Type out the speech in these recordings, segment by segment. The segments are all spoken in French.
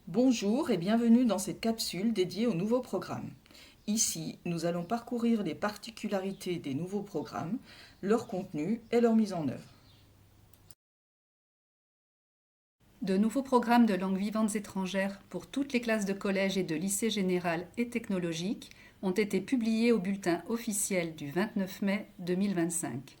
Bonjour et bienvenue dans cette capsule dédiée au nouveau programme. Ici, nous allons parcourir les particularités des nouveaux programmes, leur contenu et leur mise en œuvre. De nouveaux programmes de langues vivantes étrangères pour toutes les classes de collège et de lycée général et technologique ont été publiés au bulletin officiel du 29 mai 2025.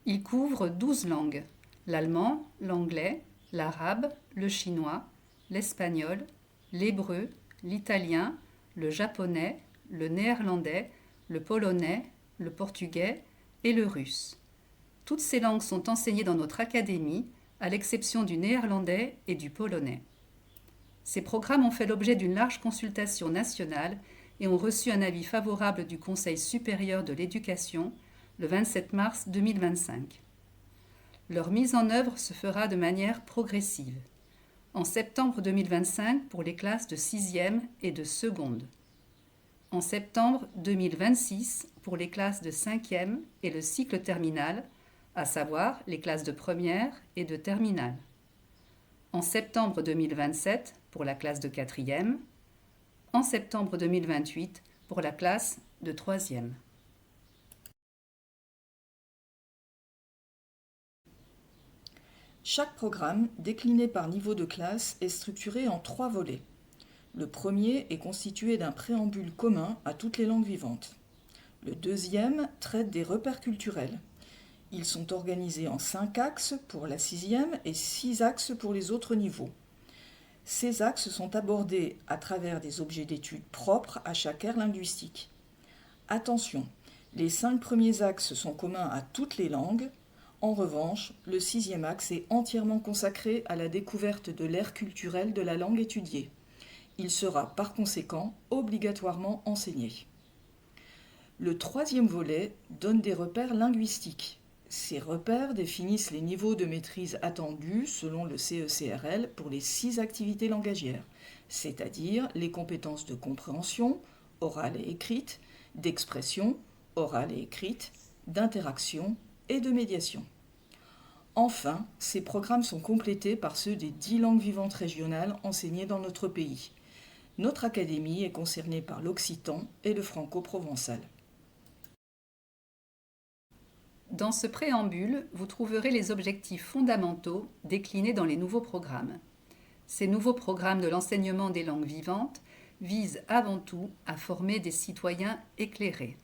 Ils couvrent 12 langues: l'allemand, l'anglais, l'arabe, le chinois, l'espagnol, l'hébreu, l'italien, le japonais, le néerlandais, le polonais, le portugais et le russe. Toutes ces langues sont enseignées dans notre académie, à l'exception du néerlandais et du polonais. Ces programmes ont fait l'objet d'une large consultation nationale et ont reçu un avis favorable du Conseil supérieur de l'éducation le 27 mars 2025. Leur mise en œuvre se fera de manière progressive. En septembre 2025 pour les classes de 6e et de seconde. En septembre 2026 pour les classes de 5e et le cycle terminal, à savoir les classes de première et de terminale. En septembre 2027 pour la classe de 4e. En septembre 2028 pour la classe de 3e. Chaque programme, décliné par niveau de classe, est structuré en 3 volets. Le premier est constitué d'un préambule commun à toutes les langues vivantes. Le deuxième traite des repères culturels. Ils sont organisés en 5 axes pour la 6e et 6 axes pour les autres niveaux. Ces axes sont abordés à travers des objets d'étude propres à chaque aire linguistique. Attention, les 5 premiers axes sont communs à toutes les langues. En revanche, le 6e axe est entièrement consacré à la découverte de l'aire culturelle de la langue étudiée. Il sera par conséquent obligatoirement enseigné. Le 3e volet donne des repères linguistiques. Ces repères définissent les niveaux de maîtrise attendus selon le CECRL pour les 6 activités langagières, c'est-à-dire les compétences de compréhension, orale et écrite, d'expression, orale et écrite, d'interaction et de médiation. Enfin, ces programmes sont complétés par ceux des 10 langues vivantes régionales enseignées dans notre pays. Notre académie est concernée par l'occitan et le franco-provençal. Dans ce préambule, vous trouverez les objectifs fondamentaux déclinés dans les nouveaux programmes. Ces nouveaux programmes de l'enseignement des langues vivantes visent avant tout à former des citoyens éclairés.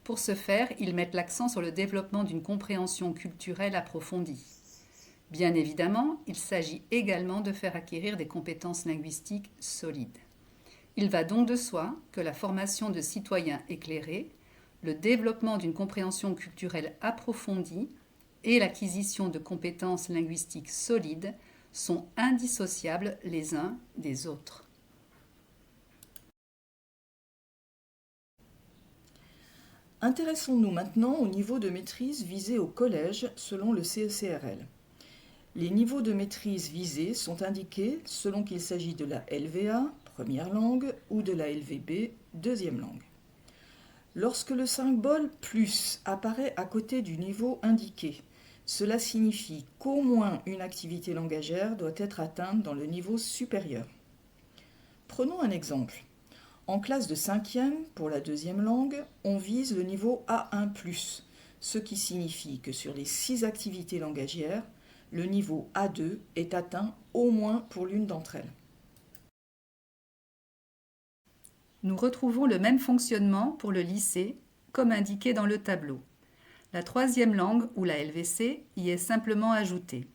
Pour ce faire, ils mettent l'accent sur le développement d'une compréhension culturelle approfondie. Bien évidemment, il s'agit également de faire acquérir des compétences linguistiques solides. Il va donc de soi que la formation de citoyens éclairés, le développement d'une compréhension culturelle approfondie et l'acquisition de compétences linguistiques solides sont indissociables les uns des autres. Intéressons-nous maintenant au niveau de maîtrise visé au collège selon le CECRL. Les niveaux de maîtrise visés sont indiqués selon qu'il s'agit de la LVA, première langue, ou de la LVB, deuxième langue. Lorsque le symbole plus apparaît à côté du niveau indiqué, cela signifie qu'au moins une activité langagière doit être atteinte dans le niveau supérieur. Prenons un exemple. En classe de 5e, pour la deuxième langue, on vise le niveau A1+, ce qui signifie que sur les 6 activités langagières, le niveau A2 est atteint au moins pour l'une d'entre elles. Nous retrouvons le même fonctionnement pour le lycée, comme indiqué dans le tableau. La troisième langue, ou la LVC, y est simplement ajoutée.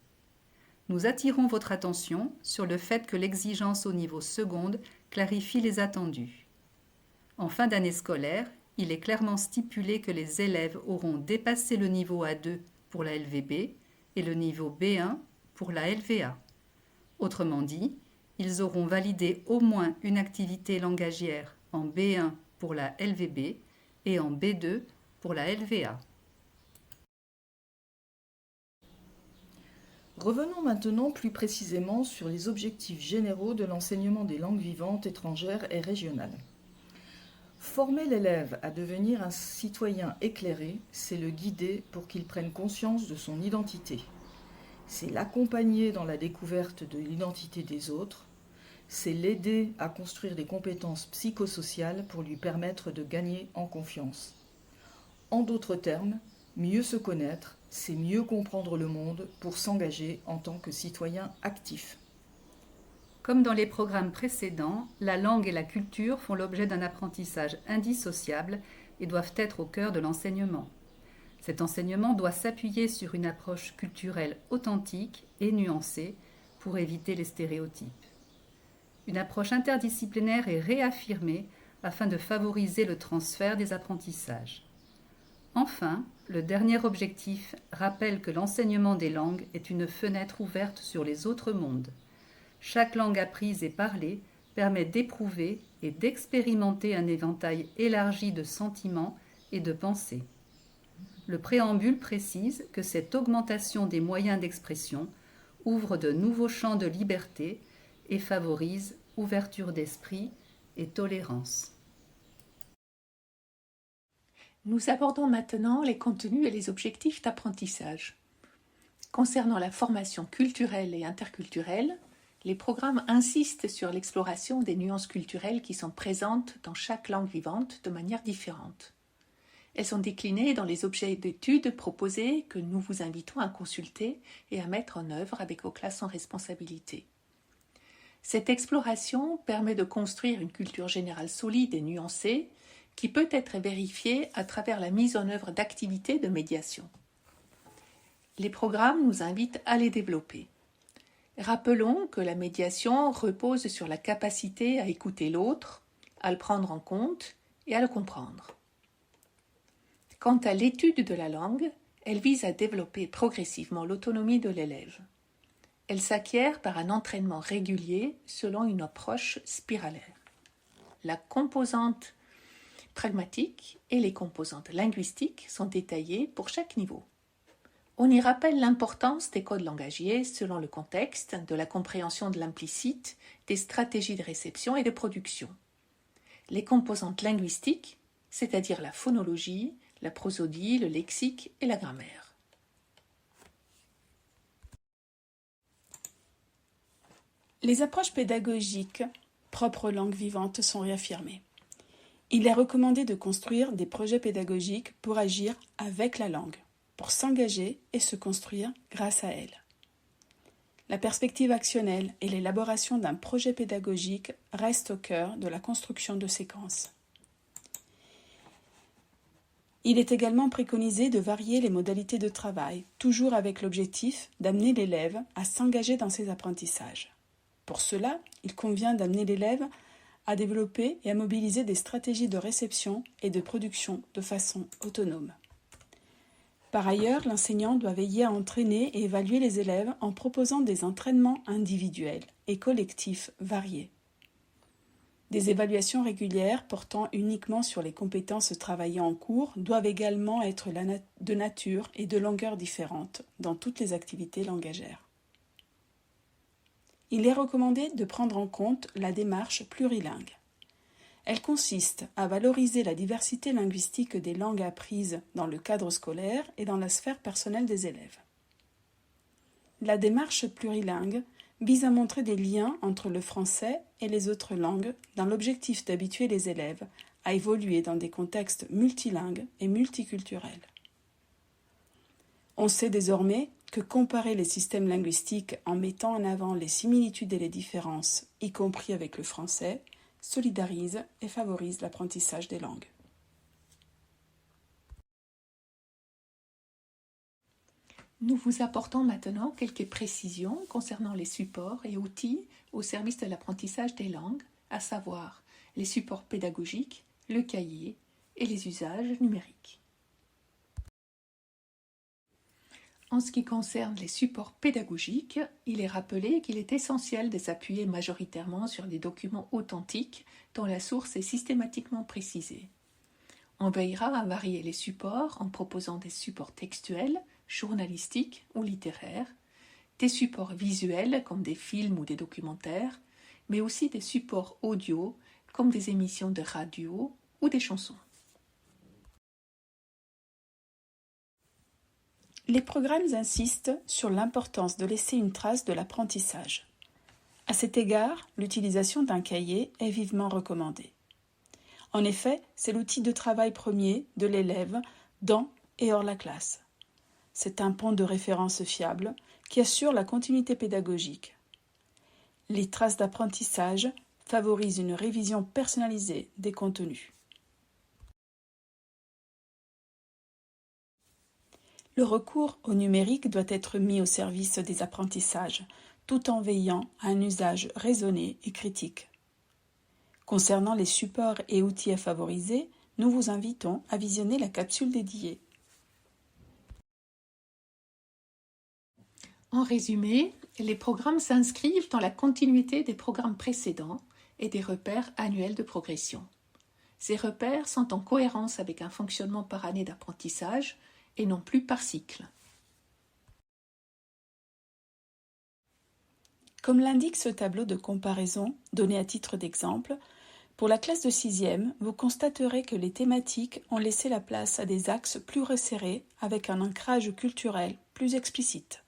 Nous attirons votre attention sur le fait que l'exigence au niveau seconde clarifie les attendus. En fin d'année scolaire, il est clairement stipulé que les élèves auront dépassé le niveau A2 pour la LVB et le niveau B1 pour la LVA. Autrement dit, ils auront validé au moins une activité langagière en B1 pour la LVB et en B2 pour la LVA. Revenons maintenant plus précisément sur les objectifs généraux de l'enseignement des langues vivantes étrangères et régionales. Former l'élève à devenir un citoyen éclairé, c'est le guider pour qu'il prenne conscience de son identité. C'est l'accompagner dans la découverte de l'identité des autres, c'est l'aider à construire des compétences psychosociales pour lui permettre de gagner en confiance. En d'autres termes, mieux se connaître, c'est mieux comprendre le monde pour s'engager en tant que citoyen actif. Comme dans les programmes précédents, la langue et la culture font l'objet d'un apprentissage indissociable et doivent être au cœur de l'enseignement. Cet enseignement doit s'appuyer sur une approche culturelle authentique et nuancée pour éviter les stéréotypes. Une approche interdisciplinaire est réaffirmée afin de favoriser le transfert des apprentissages. Enfin, le dernier objectif rappelle que l'enseignement des langues est une fenêtre ouverte sur les autres mondes. Chaque langue apprise et parlée permet d'éprouver et d'expérimenter un éventail élargi de sentiments et de pensées. Le préambule précise que cette augmentation des moyens d'expression ouvre de nouveaux champs de liberté et favorise ouverture d'esprit et tolérance. Nous abordons maintenant les contenus et les objectifs d'apprentissage. Concernant la formation culturelle et interculturelle, les programmes insistent sur l'exploration des nuances culturelles qui sont présentes dans chaque langue vivante de manière différente. Elles sont déclinées dans les objets d'études proposés que nous vous invitons à consulter et à mettre en œuvre avec vos classes en responsabilité. Cette exploration permet de construire une culture générale solide et nuancée qui peut être vérifiée à travers la mise en œuvre d'activités de médiation. Les programmes nous invitent à les développer. Rappelons que la médiation repose sur la capacité à écouter l'autre, à le prendre en compte et à le comprendre. Quant à l'étude de la langue, elle vise à développer progressivement l'autonomie de l'élève. Elle s'acquiert par un entraînement régulier selon une approche spiralaire. La composante pragmatique et les composantes linguistiques sont détaillées pour chaque niveau. On y rappelle l'importance des codes langagiers selon le contexte, de la compréhension de l'implicite, des stratégies de réception et de production. Les composantes linguistiques, c'est-à-dire la phonologie, la prosodie, le lexique et la grammaire. Les approches pédagogiques propres aux langues vivantes sont réaffirmées. Il est recommandé de construire des projets pédagogiques pour agir avec la langue, pour s'engager et se construire grâce à elle. La perspective actionnelle et l'élaboration d'un projet pédagogique restent au cœur de la construction de séquences. Il est également préconisé de varier les modalités de travail, toujours avec l'objectif d'amener l'élève à s'engager dans ses apprentissages. Pour cela, il convient d'amener l'élève à développer et à mobiliser des stratégies de réception et de production de façon autonome. Par ailleurs, l'enseignant doit veiller à entraîner et évaluer les élèves en proposant des entraînements individuels et collectifs variés. Des évaluations régulières portant uniquement sur les compétences travaillées en cours doivent également être de nature et de longueur différentes dans toutes les activités langagères. Il est recommandé de prendre en compte la démarche plurilingue. Elle consiste à valoriser la diversité linguistique des langues apprises dans le cadre scolaire et dans la sphère personnelle des élèves. La démarche plurilingue vise à montrer des liens entre le français et les autres langues dans l'objectif d'habituer les élèves à évoluer dans des contextes multilingues et multiculturels. On sait désormais que comparer les systèmes linguistiques en mettant en avant les similitudes et les différences, y compris avec le français, solidarise et favorise l'apprentissage des langues. Nous vous apportons maintenant quelques précisions concernant les supports et outils au service de l'apprentissage des langues, à savoir les supports pédagogiques, le cahier et les usages numériques. En ce qui concerne les supports pédagogiques, il est rappelé qu'il est essentiel de s'appuyer majoritairement sur des documents authentiques dont la source est systématiquement précisée. On veillera à varier les supports en proposant des supports textuels, journalistiques ou littéraires, des supports visuels comme des films ou des documentaires, mais aussi des supports audio comme des émissions de radio ou des chansons. Les programmes insistent sur l'importance de laisser une trace de l'apprentissage. À cet égard, l'utilisation d'un cahier est vivement recommandée. En effet, c'est l'outil de travail premier de l'élève dans et hors la classe. C'est un pont de référence fiable qui assure la continuité pédagogique. Les traces d'apprentissage favorisent une révision personnalisée des contenus. Le recours au numérique doit être mis au service des apprentissages, tout en veillant à un usage raisonné et critique. Concernant les supports et outils à favoriser, nous vous invitons à visionner la capsule dédiée. En résumé, les programmes s'inscrivent dans la continuité des programmes précédents et des repères annuels de progression. Ces repères sont en cohérence avec un fonctionnement par année d'apprentissage et non plus par cycle. Comme l'indique ce tableau de comparaison, donné à titre d'exemple, pour la classe de 6e, vous constaterez que les thématiques ont laissé la place à des axes plus resserrés avec un ancrage culturel plus explicite.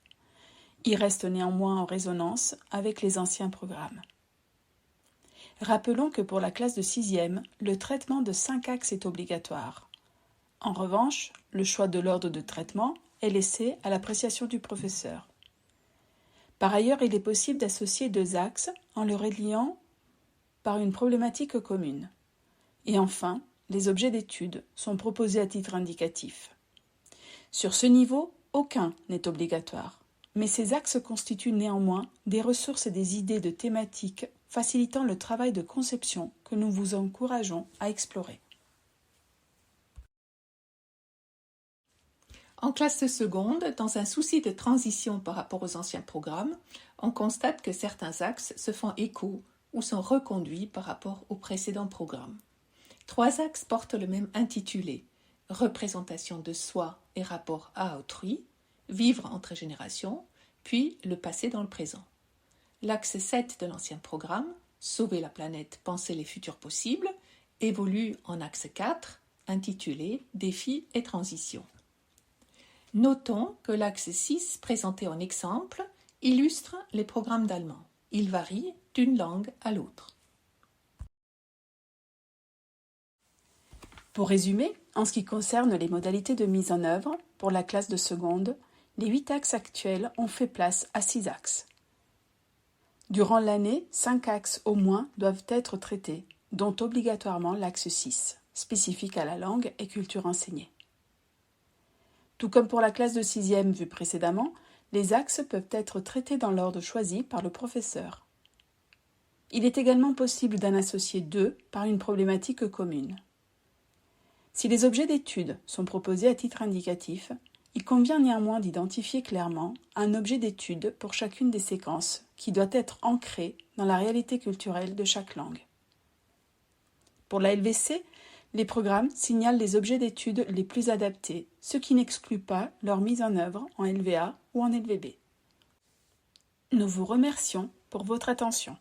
Ils restent néanmoins en résonance avec les anciens programmes. Rappelons que pour la classe de 6e, le traitement de 5 axes est obligatoire. En revanche, le choix de l'ordre de traitement est laissé à l'appréciation du professeur. Par ailleurs, il est possible d'associer 2 axes en le reliant par une problématique commune. Et enfin, les objets d'étude sont proposés à titre indicatif. Sur ce niveau, aucun n'est obligatoire, mais ces axes constituent néanmoins des ressources et des idées de thématiques facilitant le travail de conception que nous vous encourageons à explorer. En classe de seconde, dans un souci de transition par rapport aux anciens programmes, on constate que certains axes se font écho ou sont reconduits par rapport aux précédents programmes. 3 axes portent le même intitulé: représentation de soi et rapport à autrui, vivre entre générations, puis le passé dans le présent. L'axe 7 de l'ancien programme, sauver la planète, penser les futurs possibles, évolue en axe 4, intitulé défis et transition. Notons que l'axe 6, présenté en exemple, illustre les programmes d'allemand. Il varie d'une langue à l'autre. Pour résumer, en ce qui concerne les modalités de mise en œuvre, pour la classe de seconde, les 8 axes actuels ont fait place à 6 axes. Durant l'année, 5 axes au moins doivent être traités, dont obligatoirement l'axe 6, spécifique à la langue et culture enseignée. Tout comme pour la classe de 6e vue précédemment, les axes peuvent être traités dans l'ordre choisi par le professeur. Il est également possible d'en associer 2 par une problématique commune. Si les objets d'étude sont proposés à titre indicatif, il convient néanmoins d'identifier clairement un objet d'étude pour chacune des séquences qui doit être ancré dans la réalité culturelle de chaque langue. Pour la LVC, les programmes signalent les objets d'étude les plus adaptés, ce qui n'exclut pas leur mise en œuvre en LVA ou en LVB. Nous vous remercions pour votre attention.